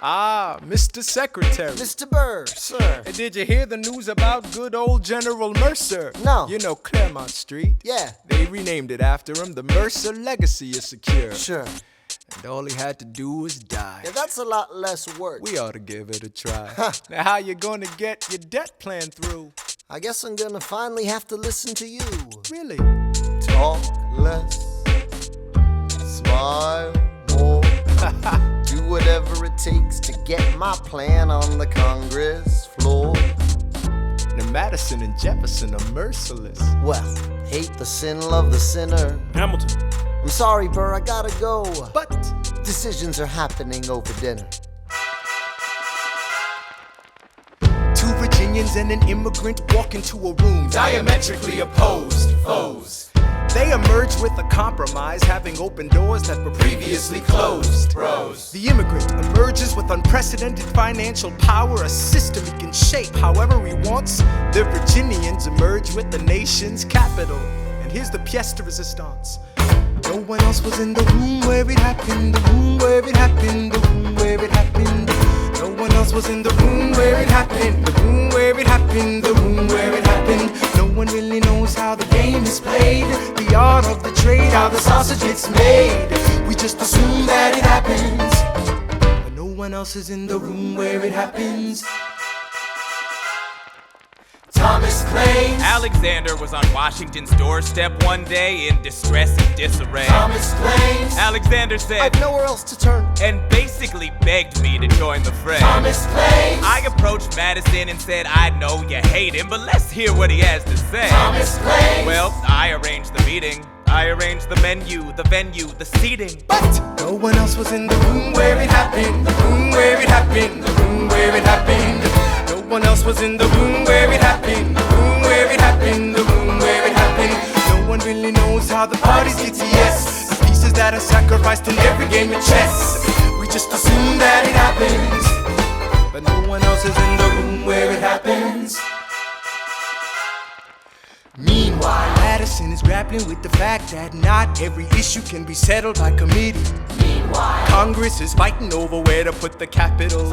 Ah, Mr. Secretary. Mr. Burr, sir. Hey, did you hear the news about good old General Mercer? No. You know Claremont Street? Yeah. They renamed it after him. The Mercer legacy is secure. Sure. And all he had to do was die. Yeah, that's a lot less work. We ought to give it a try. Now how you gonna get your debt plan through? I guess I'm gonna finally have to listen to you. Really? Talk less, smile more. Do whatever it takes to get my plan on the Congress floor. Now Madison and Jefferson are merciless. Well, hate the sin, love the sinner. Hamilton. I'm sorry, Burr, I gotta go. But Decisions are happening over dinner. two Virginians and an immigrant walk into a room diametrically opposed foes. They emerge with a compromise, having opened doors that were previously closed. Bros. The immigrant emerges with unprecedented financial power, a system he can shape however he wants. The Virginians emerge with the nation's capital. And here's the pièce de résistance. No one else was in the room where it happened, the room where it happened, the room where it happened. No one else was in the room where it happened, the room where it happened, the room where it happened. No one really knows how the game is played, the art of the trade, how the sausage gets made. We just assume that it happens, but no one else is in the room where it happens. Thomas claims Alexander was on Washington's doorstep one day in distress and disarray. Thomas claims Alexander said, I've nowhere else to turn. and basically begged me to join the fray. Thomas claims I approached Madison and said, I know you hate him, but let's hear what he has to say. Thomas claims Well, I arranged the meeting. I arranged the menu, the venue, the seating. But no one else was in the room where it happened, the room where it happened, the room where it happened. No one else was in the room where it happened, the room where it happened, the room where it happened. No one really knows how the parties get to yes, the pieces that are sacrificed in every game of chess. We just assume that it happens, but no one else is in the room where it happens. Meanwhile, Madison is grappling with the fact that not every issue can be settled by committee. Meanwhile, Congress is fighting over where to put the capital.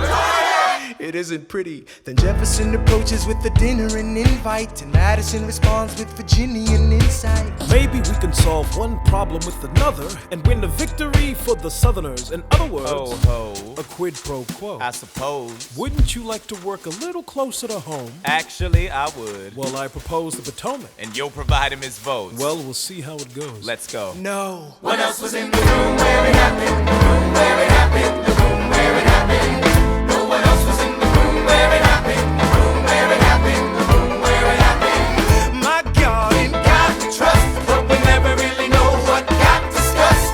It isn't pretty. Then Jefferson approaches with the dinner and invite, and Madison responds with Virginian insight. Maybe we can solve one problem with another and win a victory for the Southerners. In other words, Ho ho, a quid pro quo. I suppose. Wouldn't you like to work a little closer to home? Actually, I would. Well, I propose the Potomac. And you'll provide him his votes. Well, we'll see how it goes. Let's go. No one else was in the room where it happened, the room where it happened, the room where it happened. No one else was in the room where it happened, the room where it happened, the room where it happened. My God, in God we trust, but we never really know what got discussed.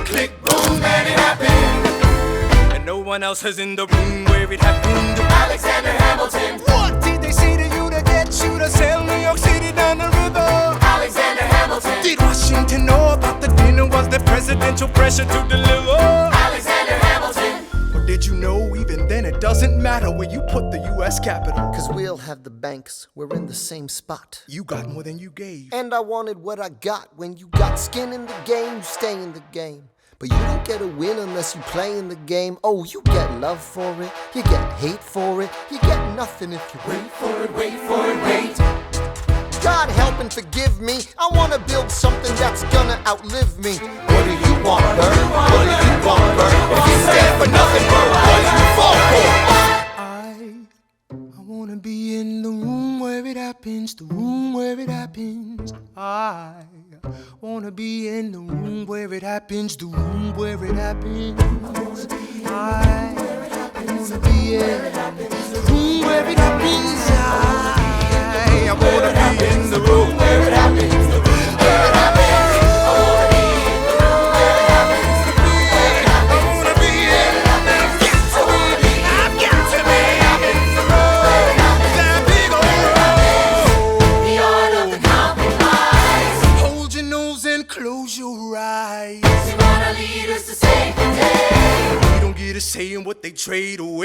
Click, boom, and it happened. And no one else is in the room where it happened. Alexander Hamilton. What did they say to you to get you to sail New York City down the river? Alexander Hamilton. Did Washington know about the dinner? Was there presidential pressure to deliver? Alexander Hamilton. Or did you know even then it doesn't matter where you put the U.S. Capitol? Cause we'll have the banks, we're in the same spot. You got more than you gave. And I wanted what I got. When you got skin in the game, you stay in the game. But you don't get a win unless you play in the game. Oh, you get love for it, you get hate for it, you get nothing if you wait for it, wait for it, wait. God help and forgive me, I wanna build something that's gonna outlive me. What do you want, Bert? What do you want, Bert? If you stand for nothing, Bert, what do you fall for? I wanna be in the room where it happens, the room where it happens. I wanna be in the room where it happens, the room where it happens. I wanna be in the room where it happens. I wanna be in the room where it happens, the room where it happens. I wanna be in the room where it happens, the room where it happens. I wanna be in it. I've got to be in the room where it happens, that big old room. The art of the compromise. Hold your nose and close your eyes. You wanna lead us to save the day. We don't get a say in what they trade away.